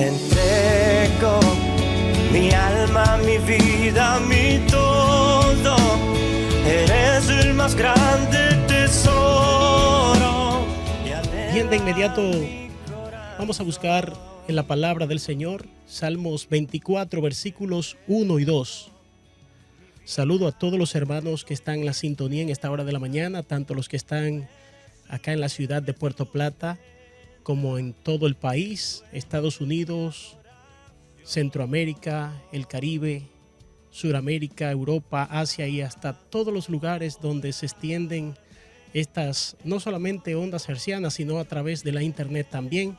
Te entrego mi alma, mi vida, mi todo. Eres el más grande tesoro. Bien, de inmediato vamos a buscar en la palabra del Señor, Salmos 24, versículos 1 y 2. Saludo a todos los hermanos que están en la sintonía en esta hora de la mañana, tanto los que están acá en la ciudad de Puerto Plata, como en todo el país, Estados Unidos, Centroamérica, el Caribe, Suramérica, Europa, Asia y hasta todos los lugares donde se extienden estas, no solamente ondas hercianas, sino a través de la internet también,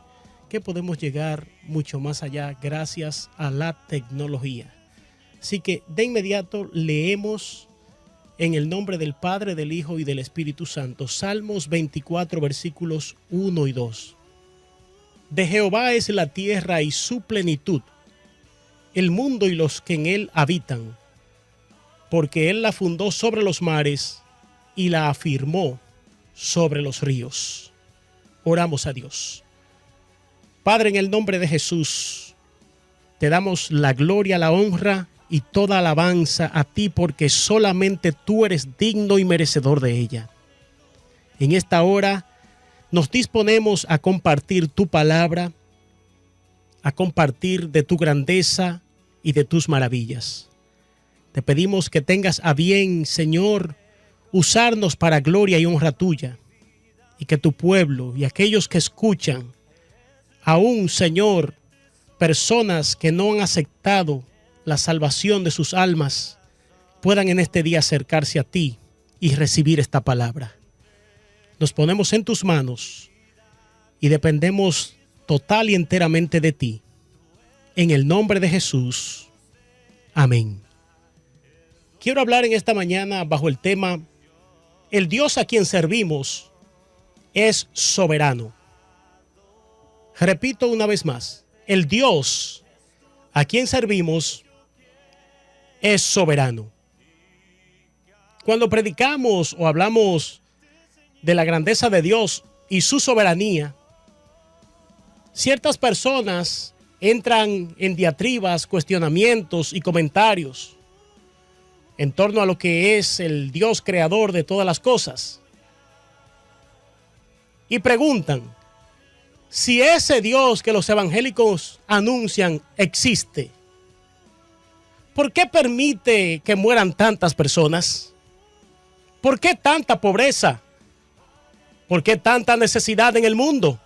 que podemos llegar mucho más allá gracias a la tecnología. Así que de inmediato leemos en el nombre del Padre, del Hijo y del Espíritu Santo, Salmos 24, versículos 1 y 2. De Jehová es la tierra y su plenitud, el mundo y los que en él habitan, porque él la fundó sobre los mares y la afirmó sobre los ríos. Oramos a Dios. Padre, en el nombre de Jesús, te damos la gloria, la honra y toda alabanza a ti, porque solamente tú eres digno y merecedor de ella. En esta hora nos disponemos a compartir tu palabra, a compartir de tu grandeza y de tus maravillas. Te pedimos que tengas a bien, Señor, usarnos para gloria y honra tuya, y que tu pueblo y aquellos que escuchan, aún, Señor, personas que no han aceptado la salvación de sus almas, puedan en este día acercarse a ti y recibir esta palabra. Nos ponemos en tus manos y dependemos total y enteramente de ti. En el nombre de Jesús. Amén. Quiero hablar en esta mañana bajo el tema: el Dios a quien servimos es soberano. Repito una vez más, el Dios a quien servimos es soberano. Cuando predicamos o hablamos de la grandeza de Dios y su soberanía, ciertas personas entran en diatribas, cuestionamientos y comentarios en torno a lo que es el Dios creador de todas las cosas. Y preguntan si ese Dios que los evangélicos anuncian existe. ¿Por qué permite que mueran tantas personas? ¿Por qué tanta pobreza? ¿Por qué tanta necesidad en el mundo?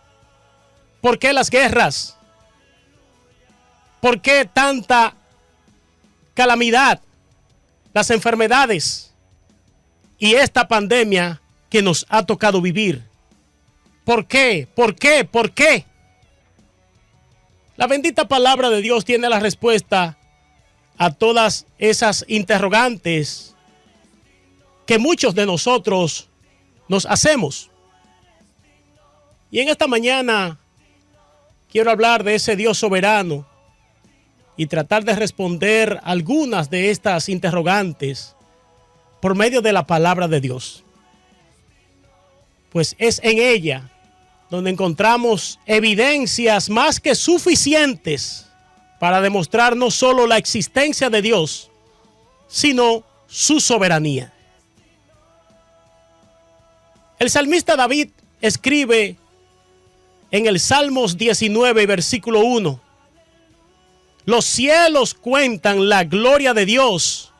¿Por qué las guerras? ¿Por qué tanta calamidad? Las enfermedades y esta pandemia que nos ha tocado vivir. ¿Por qué? ¿Por qué? ¿Por qué? La bendita palabra de Dios tiene la respuesta a todas esas interrogantes que muchos de nosotros nos hacemos. Y en esta mañana quiero hablar de ese Dios soberano y tratar de responder algunas de estas interrogantes por medio de la palabra de Dios. Pues es en ella donde encontramos evidencias más que suficientes para demostrar no solo la existencia de Dios, sino su soberanía. El salmista David escribe en el Salmos 19, versículo 1: los cielos cuentan la gloria de Dios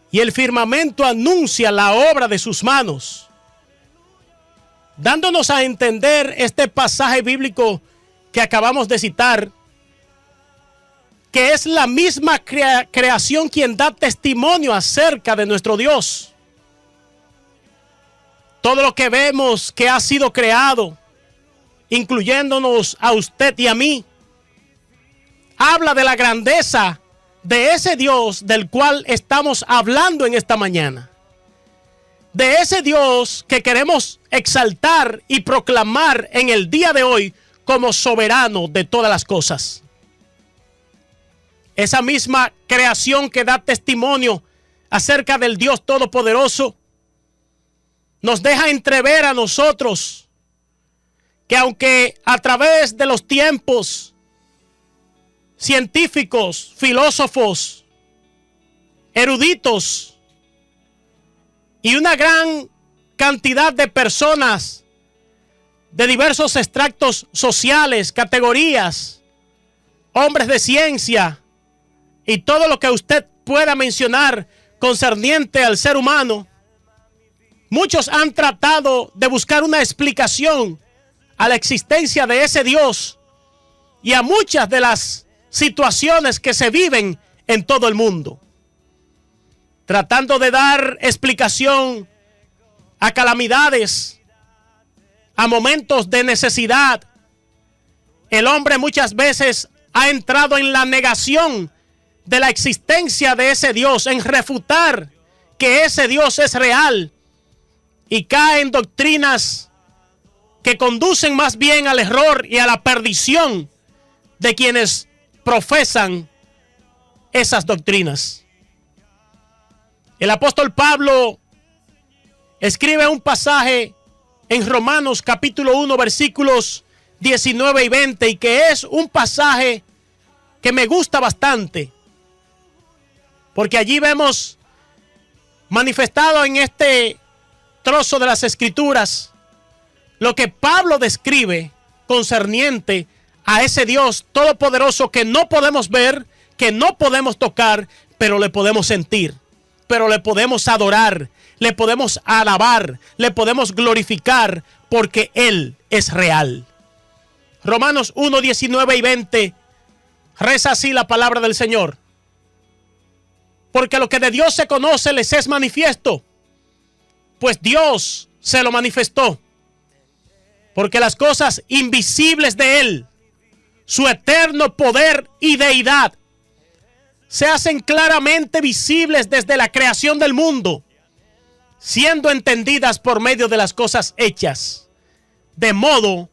y el firmamento anuncia la obra de sus manos. Dándonos a entender este pasaje bíblico que acabamos de citar, que es la misma creación quien da testimonio acerca de nuestro Dios. Todo lo que vemos que ha sido creado, incluyéndonos a usted y a mí, habla de la grandeza de ese Dios del cual estamos hablando en esta mañana. De ese Dios que queremos exaltar y proclamar en el día de hoy como soberano de todas las cosas. Esa misma creación que da testimonio acerca del Dios Todopoderoso nos deja entrever a nosotros que aunque a través de los tiempos científicos, filósofos, eruditos y una gran cantidad de personas de diversos extractos sociales, categorías, hombres de ciencia y todo lo que usted pueda mencionar concerniente al ser humano. Muchos han tratado de buscar una explicación a la existencia de ese Dios y a muchas de las situaciones que se viven en todo el mundo, tratando de dar explicación a calamidades, a momentos de necesidad. El hombre muchas veces ha entrado en la negación de la existencia de ese Dios, en refutar que ese Dios es real, y cae en doctrinas que conducen más bien al error y a la perdición de quienes profesan esas doctrinas. El apóstol Pablo escribe un pasaje en Romanos capítulo 1 versículos 19 y 20, y que es un pasaje que me gusta bastante, porque allí vemos manifestado en este trozo de las Escrituras lo que Pablo describe concerniente a ese Dios todopoderoso que no podemos ver, que no podemos tocar, pero le podemos sentir, pero le podemos adorar, le podemos alabar, le podemos glorificar, porque Él es real. Romanos 1, 19 y 20 reza así la palabra del Señor: porque lo que de Dios se conoce les es manifiesto, pues Dios se lo manifestó. Porque las cosas invisibles de Él, su eterno poder y deidad, se hacen claramente visibles desde la creación del mundo, siendo entendidas por medio de las cosas hechas, de modo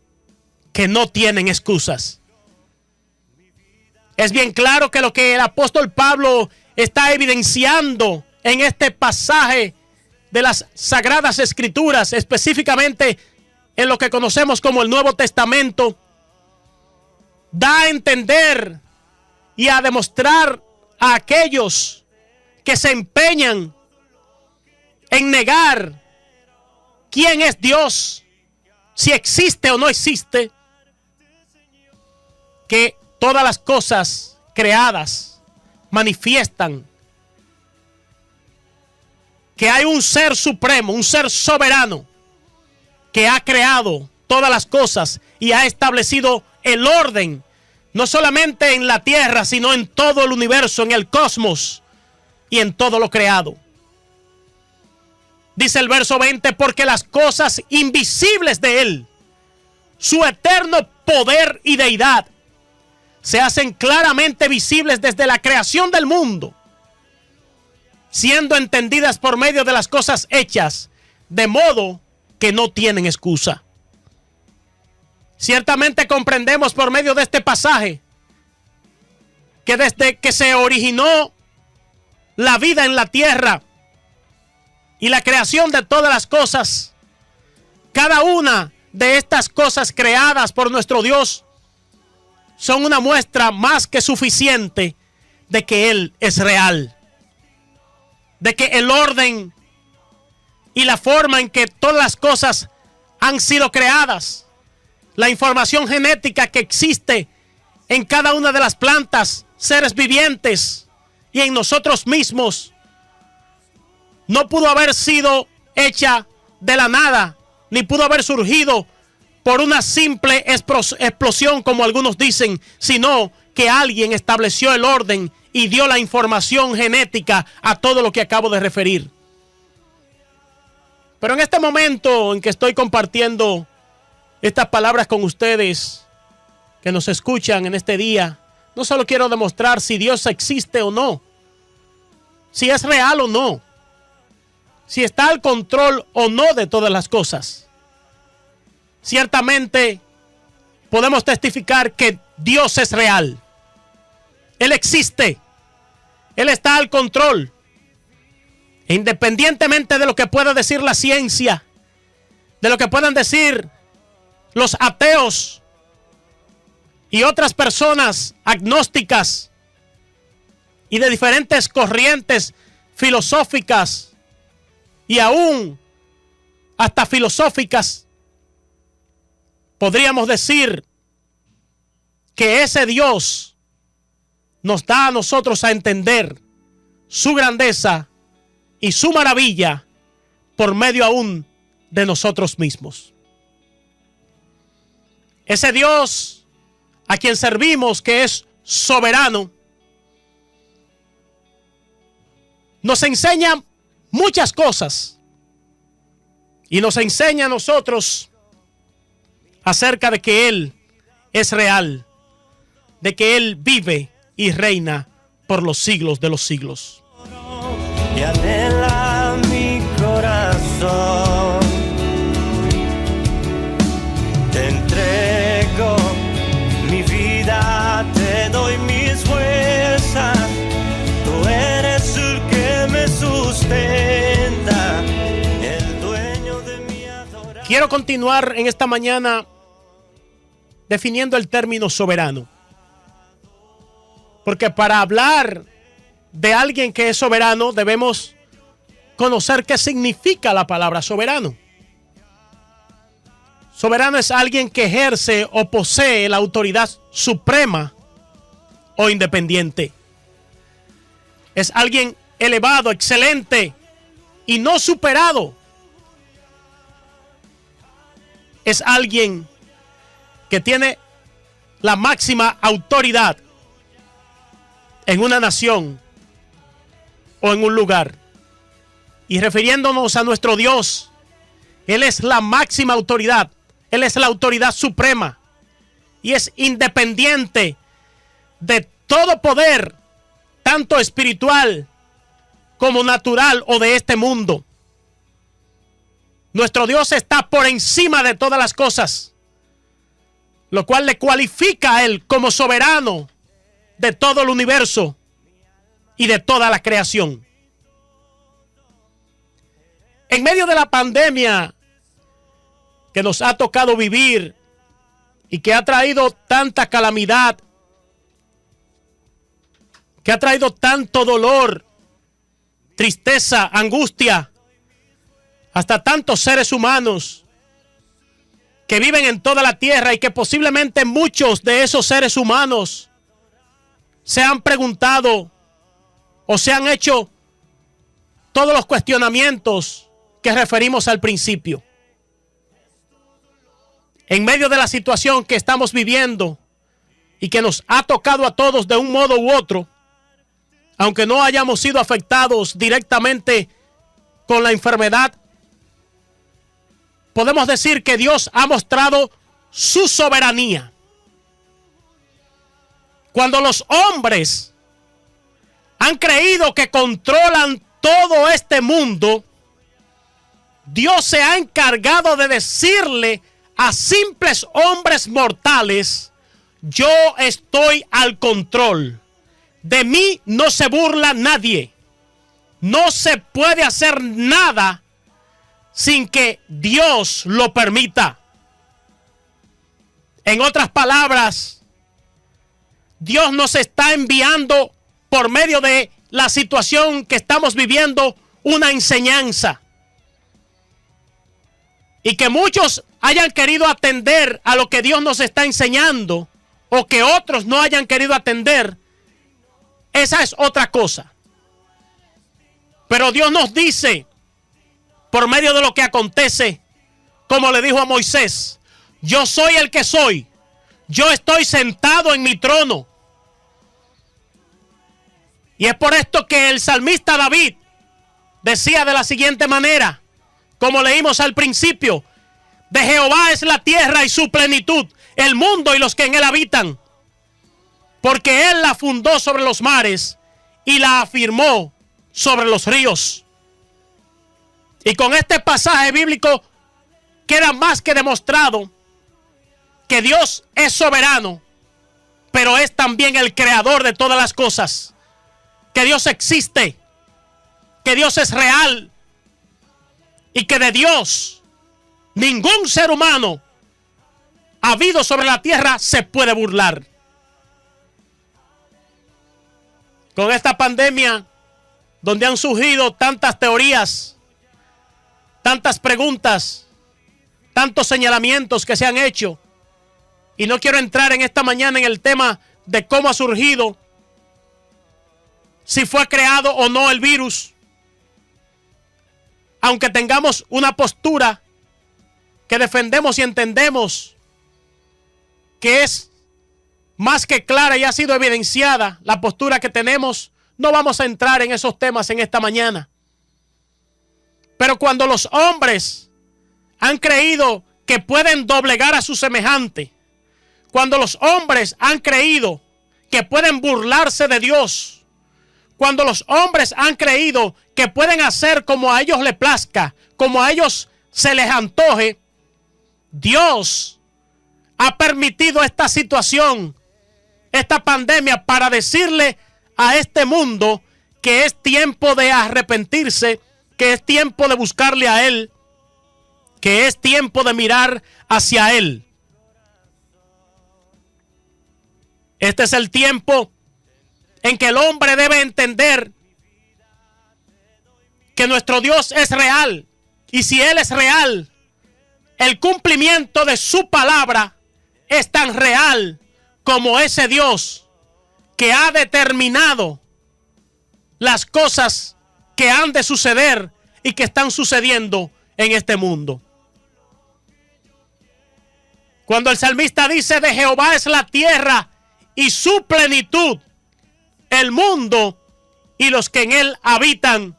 que no tienen excusas. Es bien claro que lo que el apóstol Pablo está evidenciando en este pasaje de las Sagradas Escrituras, específicamente en lo que conocemos como el Nuevo Testamento, da a entender y a demostrar a aquellos que se empeñan en negar quién es Dios, si existe o no existe, que todas las cosas creadas manifiestan que hay un ser supremo, un ser soberano, que ha creado todas las cosas y ha establecido el orden, no solamente en la tierra, sino en todo el universo, en el cosmos y en todo lo creado. Dice el verso 20, porque las cosas invisibles de Él, su eterno poder y deidad, se hacen claramente visibles desde la creación del mundo, siendo entendidas por medio de las cosas hechas, de modo que no tienen excusa. Ciertamente comprendemos por medio de este pasaje que desde que se originó la vida en la tierra y la creación de todas las cosas, cada una de estas cosas creadas por nuestro Dios son una muestra más que suficiente de que Él es real, de que el orden y la forma en que todas las cosas han sido creadas, la información genética que existe en cada una de las plantas, seres vivientes y en nosotros mismos, no pudo haber sido hecha de la nada, ni pudo haber surgido por una simple explosión, como algunos dicen, sino que alguien estableció el orden y dio la información genética a todo lo que acabo de referir. Pero en este momento en que estoy compartiendo estas palabras con ustedes que nos escuchan en este día, no solo quiero demostrar si Dios existe o no, si es real o no, si está al control o no de todas las cosas. Ciertamente podemos testificar que Dios es real. Él existe. Él está al control. E independientemente de lo que pueda decir la ciencia, de lo que puedan decir los ateos, y otras personas agnósticas y de diferentes corrientes filosóficas y aún hasta filosóficas, podríamos decir que ese Dios nos da a nosotros a entender su grandeza y su maravilla por medio aún de nosotros mismos. Ese Dios a quien servimos, que es soberano, nos enseña muchas cosas y nos enseña a nosotros acerca de que Él es real, de que Él vive y reina por los siglos de los siglos. Y anhela mi corazón. Te entrego mi vida, te doy mis fuerzas. Tú eres el que me sustenta, el dueño de mi adoración. Quiero continuar en esta mañana definiendo el término soberano. Porque para hablar de alguien que es soberano, debemos conocer qué significa la palabra soberano. Soberano es alguien que ejerce o posee la autoridad suprema o independiente. Es alguien elevado, excelente y no superado. Es alguien que tiene la máxima autoridad en una nación o en un lugar. Y refiriéndonos a nuestro Dios, Él es la máxima autoridad, Él es la autoridad suprema y es independiente de todo poder, tanto espiritual como natural o de este mundo. Nuestro Dios está por encima de todas las cosas, lo cual le cualifica a Él como soberano de todo el universo y de toda la creación. En medio de la pandemia que nos ha tocado vivir y que ha traído tanta calamidad, que ha traído tanto dolor, tristeza, angustia, hasta tantos seres humanos que viven en toda la tierra y que posiblemente muchos de esos seres humanos se han preguntado o se han hecho todos los cuestionamientos que referimos al principio. En medio de la situación que estamos viviendo y que nos ha tocado a todos de un modo u otro, aunque no hayamos sido afectados directamente con la enfermedad, podemos decir que Dios ha mostrado su soberanía. Cuando los hombres han creído que controlan todo este mundo, Dios se ha encargado de decirle a simples hombres mortales: yo estoy al control. De mí no se burla nadie. No se puede hacer nada sin que Dios lo permita. En otras palabras, Dios nos está enviando por medio de la situación que estamos viviendo una enseñanza. Y que muchos hayan querido atender a lo que Dios nos está enseñando o que otros no hayan querido atender, esa es otra cosa. Pero Dios nos dice, por medio de lo que acontece, como le dijo a Moisés: yo soy el que soy, yo estoy sentado en mi trono. Y es por esto que el salmista David decía de la siguiente manera, como leímos al principio: de Jehová es la tierra y su plenitud, el mundo y los que en él habitan, porque él la fundó sobre los mares y la afirmó sobre los ríos. Y con este pasaje bíblico queda más que demostrado que Dios es soberano, pero es también el creador de todas las cosas. Que Dios existe, que Dios es real y que de Dios ningún ser humano habido sobre la tierra se puede burlar. Con esta pandemia, donde han surgido tantas teorías, tantas preguntas, tantos señalamientos que se han hecho, y no quiero entrar en esta mañana en el tema de cómo ha surgido, si fue creado o no el virus, aunque tengamos una postura que defendemos y entendemos que es más que clara y ha sido evidenciada la postura que tenemos, no vamos a entrar en esos temas en esta mañana. Pero cuando los hombres han creído que pueden doblegar a su semejante, cuando los hombres han creído que pueden burlarse de Dios, cuando los hombres han creído que pueden hacer como a ellos les plazca, como a ellos se les antoje, Dios ha permitido esta situación, esta pandemia, para decirle a este mundo que es tiempo de arrepentirse, que es tiempo de buscarle a Él, que es tiempo de mirar hacia Él. Este es el tiempo en que el hombre debe entender que nuestro Dios es real. Y si Él es real, el cumplimiento de su palabra es tan real como ese Dios que ha determinado las cosas que han de suceder y que están sucediendo en este mundo. Cuando el salmista dice: de Jehová es la tierra y su plenitud, el mundo y los que en él habitan,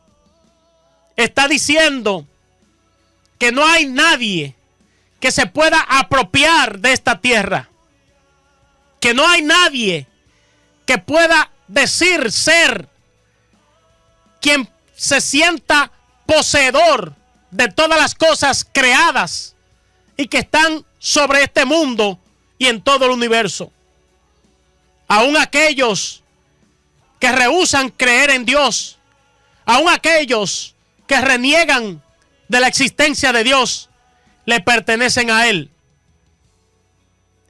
está diciendo que no hay nadie que se pueda apropiar de esta tierra, que no hay nadie que pueda decir ser quien se sienta poseedor de todas las cosas creadas y que están sobre este mundo y en todo el universo. Aún aquellos que rehúsan creer en Dios, aún aquellos que reniegan de la existencia de Dios, le pertenecen a Él.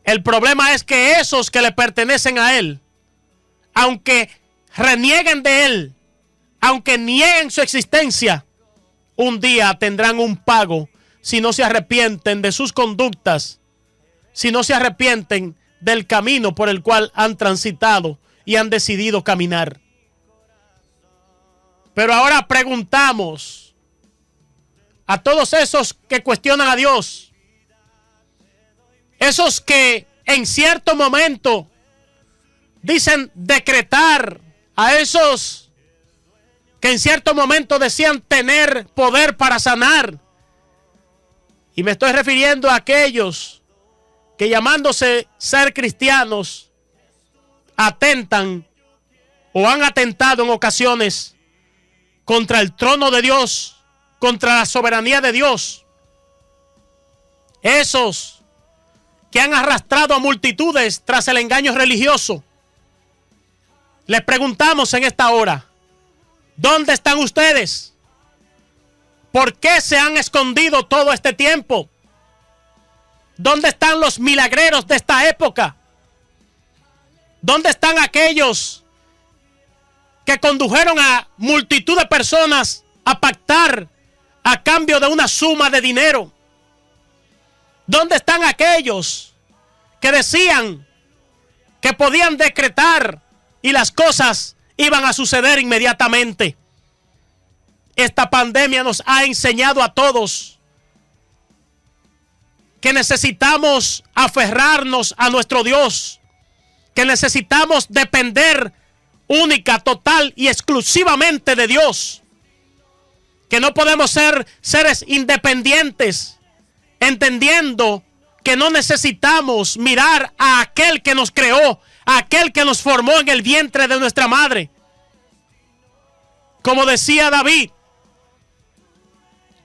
El problema es que esos que le pertenecen a Él, aunque renieguen de Él, aunque nieguen su existencia, un día tendrán un pago si no se arrepienten de sus conductas, si no se arrepienten del camino por el cual han transitado y han decidido caminar. Pero ahora preguntamos a todos esos que cuestionan a Dios, esos que en cierto momento dicen decretar, a esos que en cierto momento decían tener poder para sanar, y me estoy refiriendo a aquellos que llamándose ser cristianos atentan o han atentado en ocasiones contra el trono de Dios, contra la soberanía de Dios. Esos que han arrastrado a multitudes tras el engaño religioso. Les preguntamos en esta hora, ¿dónde están ustedes? ¿Por qué se han escondido todo este tiempo? ¿Dónde están los milagreros de esta época? ¿Dónde están aquellos que condujeron a multitud de personas a pactar a cambio de una suma de dinero? ¿Dónde están aquellos que decían que podían decretar y las cosas iban a suceder inmediatamente? Esta pandemia nos ha enseñado a todos que necesitamos aferrarnos a nuestro Dios, que necesitamos depender única, total y exclusivamente de Dios, que no podemos ser seres independientes, entendiendo que no necesitamos mirar a aquel que nos creó, a aquel que nos formó en el vientre de nuestra madre. Como decía David,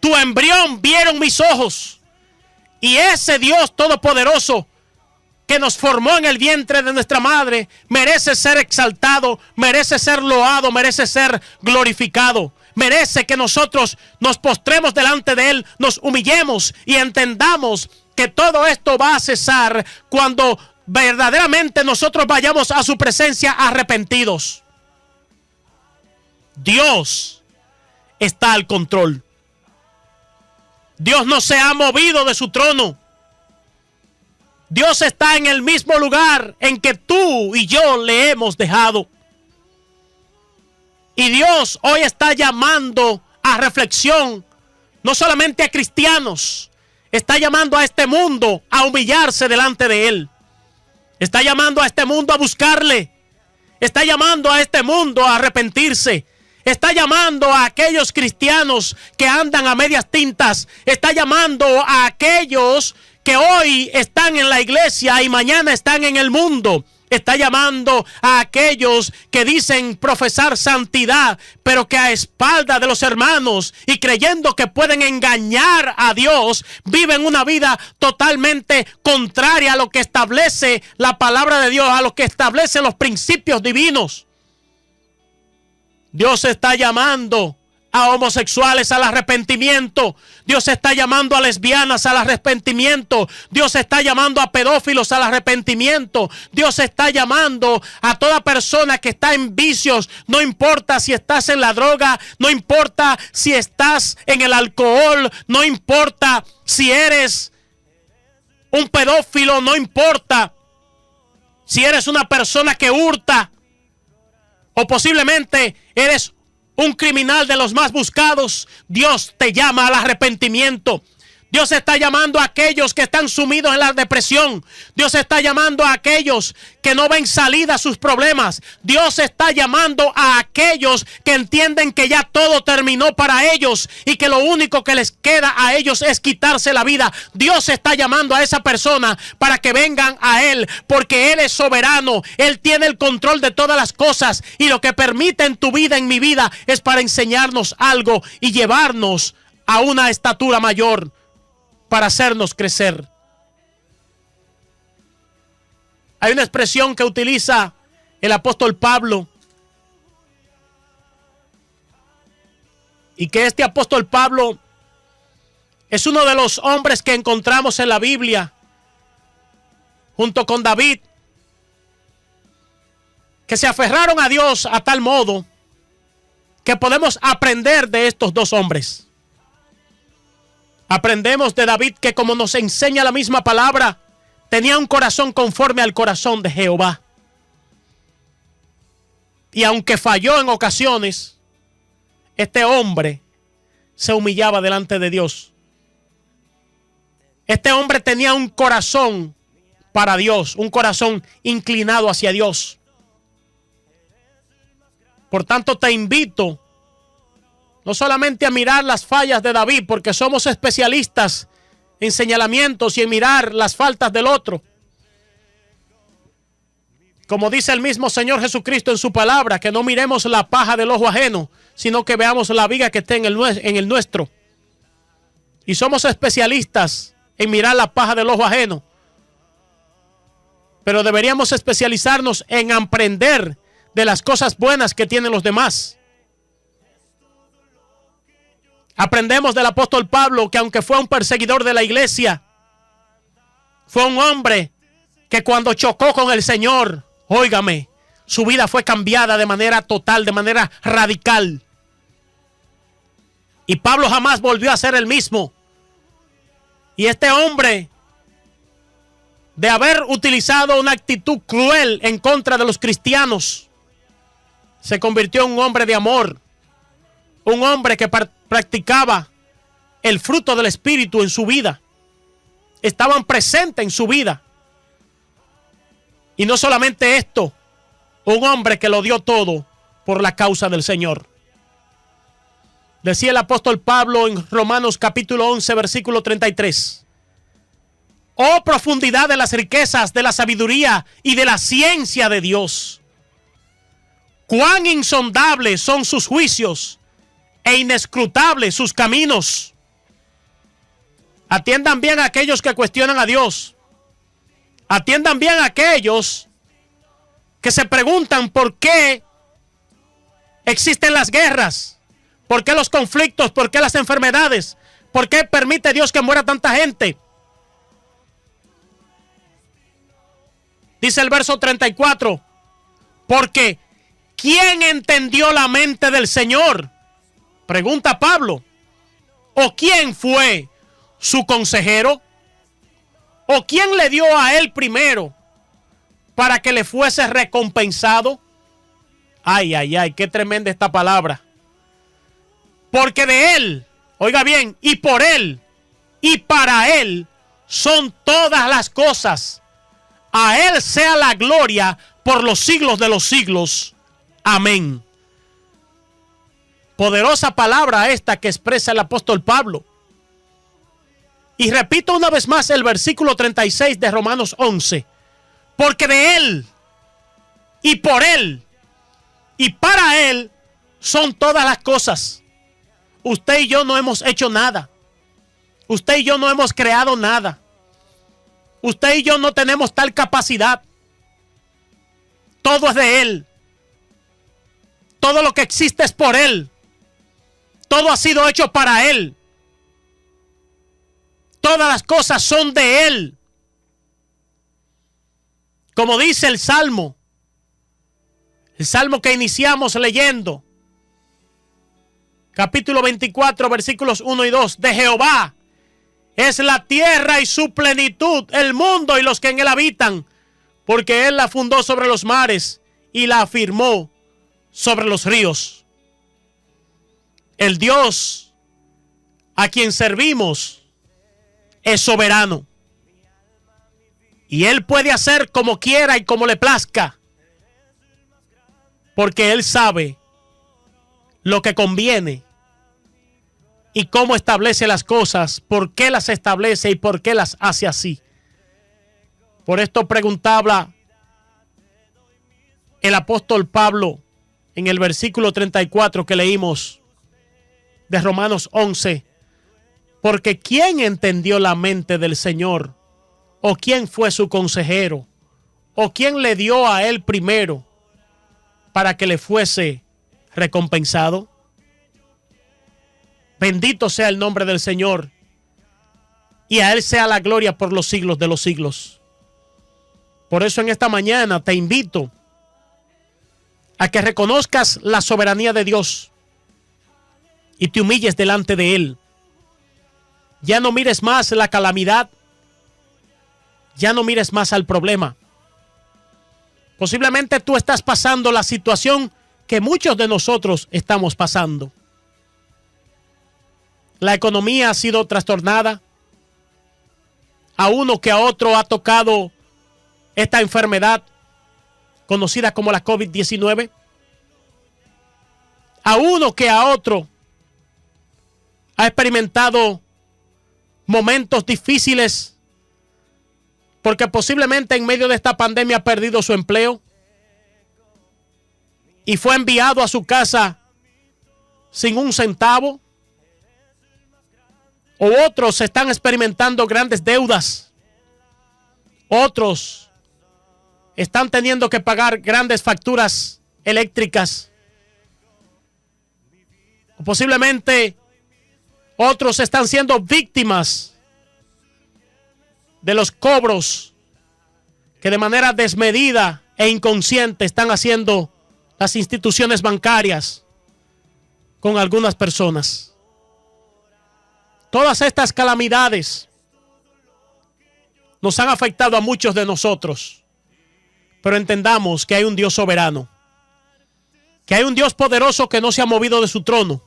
tu embrión vieron mis ojos. Y ese Dios todopoderoso que nos formó en el vientre de nuestra madre merece ser exaltado, merece ser loado, merece ser glorificado. Merece que nosotros nos postremos delante de Él, nos humillemos y entendamos que todo esto va a cesar cuando verdaderamente nosotros vayamos a su presencia arrepentidos. Dios está al control. Dios no se ha movido de su trono. Dios está en el mismo lugar en que tú y yo le hemos dejado. Y Dios hoy está llamando a reflexión, no solamente a cristianos, está llamando a este mundo a humillarse delante de Él. Está llamando a este mundo a buscarle. Está llamando a este mundo a arrepentirse. Está llamando a aquellos cristianos que andan a medias tintas. Está llamando a aquellos que hoy están en la iglesia y mañana están en el mundo. Está llamando a aquellos que dicen profesar santidad, pero que a espalda de los hermanos y creyendo que pueden engañar a Dios, viven una vida totalmente contraria a lo que establece la palabra de Dios, a lo que establece los principios divinos. Dios está llamando a homosexuales al arrepentimiento. Dios está llamando a lesbianas al arrepentimiento. Dios está llamando a pedófilos al arrepentimiento. Dios está llamando a toda persona que está en vicios. No importa si estás en la droga, no importa si estás en el alcohol, no importa si eres un pedófilo, no importa si eres una persona que hurta o posiblemente eres un criminal de los más buscados. Dios te llama al arrepentimiento. Dios está llamando a aquellos que están sumidos en la depresión. Dios está llamando a aquellos que no ven salida a sus problemas. Dios está llamando a aquellos que entienden que ya todo terminó para ellos y que lo único que les queda a ellos es quitarse la vida. Dios está llamando a esa persona para que vengan a Él, porque Él es soberano. Él tiene el control de todas las cosas, y lo que permite en tu vida, en mi vida, es para enseñarnos algo y llevarnos a una estatura mayor, para hacernos crecer. Hay una expresión que utiliza el apóstol Pablo, y que este apóstol Pablo es uno de los hombres que encontramos en la Biblia, junto con David, que se aferraron a Dios a tal modo que podemos aprender de estos dos hombres. Aprendemos de David que, como nos enseña la misma palabra, tenía un corazón conforme al corazón de Jehová. Y aunque falló en ocasiones, este hombre se humillaba delante de Dios. Este hombre tenía un corazón para Dios, un corazón inclinado hacia Dios. Por tanto, te invito no solamente a mirar las fallas de David, porque somos especialistas en señalamientos y en mirar las faltas del otro. Como dice el mismo Señor Jesucristo en su palabra, que no miremos la paja del ojo ajeno, sino que veamos la viga que está en el nuestro. Y somos especialistas en mirar la paja del ojo ajeno. Pero deberíamos especializarnos en aprender de las cosas buenas que tienen los demás. Aprendemos del apóstol Pablo que, aunque fue un perseguidor de la iglesia, fue un hombre que cuando chocó con el Señor, óigame, su vida fue cambiada de manera total, de manera radical. Y Pablo jamás volvió a ser el mismo. Y este hombre, de haber utilizado una actitud cruel en contra de los cristianos, se convirtió en un hombre de amor. Un hombre que practicaba el fruto del Espíritu en su vida. Estaban presentes en su vida. Y no solamente esto, un hombre que lo dio todo por la causa del Señor. Decía el apóstol Pablo en Romanos capítulo 11, versículo 33. Oh, profundidad de las riquezas, de la sabiduría y de la ciencia de Dios. Cuán insondables son sus juicios e inescrutables sus caminos. Atiendan bien a aquellos que cuestionan a Dios. Atiendan bien a aquellos que se preguntan por qué existen las guerras, por qué los conflictos, por qué las enfermedades, por qué permite Dios que muera tanta gente. Dice el verso 34, porque ¿quién entendió la mente del Señor? Pregunta Pablo. ¿O quién fue su consejero? ¿O quién le dio a él primero para que le fuese recompensado? Ay, ay, ay, qué tremenda esta palabra. Porque de él, oiga bien, y por él, y para él son todas las cosas. A él sea la gloria por los siglos de los siglos. Amén. Poderosa palabra esta que expresa el apóstol Pablo. Y repito una vez más el versículo 36 de Romanos 11. Porque de él, y por él, y para él son todas las cosas. Usted y yo no hemos hecho nada. Usted y yo no hemos creado nada. Usted y yo no tenemos tal capacidad. Todo es de él. Todo lo que existe es por él. Todo ha sido hecho para él. Todas las cosas son de él. Como dice el Salmo que iniciamos leyendo. Capítulo 24, versículos 1 y 2. De Jehová es la tierra y su plenitud, el mundo y los que en él habitan, porque él la fundó sobre los mares y la afirmó sobre los ríos. El Dios a quien servimos es soberano. Y él puede hacer como quiera y como le plazca, porque él sabe lo que conviene y cómo establece las cosas, por qué las establece y por qué las hace así. Por esto preguntaba el apóstol Pablo en el versículo 34 que leímos de Romanos 11. Porque ¿quién entendió la mente del Señor? ¿O quién fue su consejero? ¿O quién le dio a él primero para que le fuese recompensado? Bendito sea el nombre del Señor, y a él sea la gloria por los siglos de los siglos. Por eso en esta mañana te invito a que reconozcas la soberanía de Dios y te humilles delante de él. Ya no mires más la calamidad, ya no mires más al problema. Posiblemente tú estás pasando la situación que muchos de nosotros estamos pasando. La economía ha sido trastornada. A uno que a otro ha tocado esta enfermedad conocida como la COVID-19. A uno que a otro ha experimentado momentos difíciles porque posiblemente en medio de esta pandemia ha perdido su empleo y fue enviado a su casa sin un centavo. O otros están experimentando grandes deudas. Otros están teniendo que pagar grandes facturas eléctricas. O posiblemente otros están siendo víctimas de los cobros que de manera desmedida e inconsciente están haciendo las instituciones bancarias con algunas personas. Todas estas calamidades nos han afectado a muchos de nosotros, pero entendamos que hay un Dios soberano, que hay un Dios poderoso que no se ha movido de su trono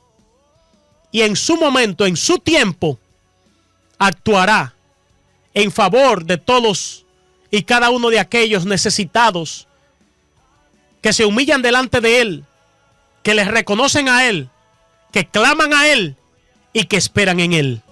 y en su momento, en su tiempo, actuará en favor de todos y cada uno de aquellos necesitados que se humillan delante de él, que les reconocen a él, que claman a él y que esperan en él.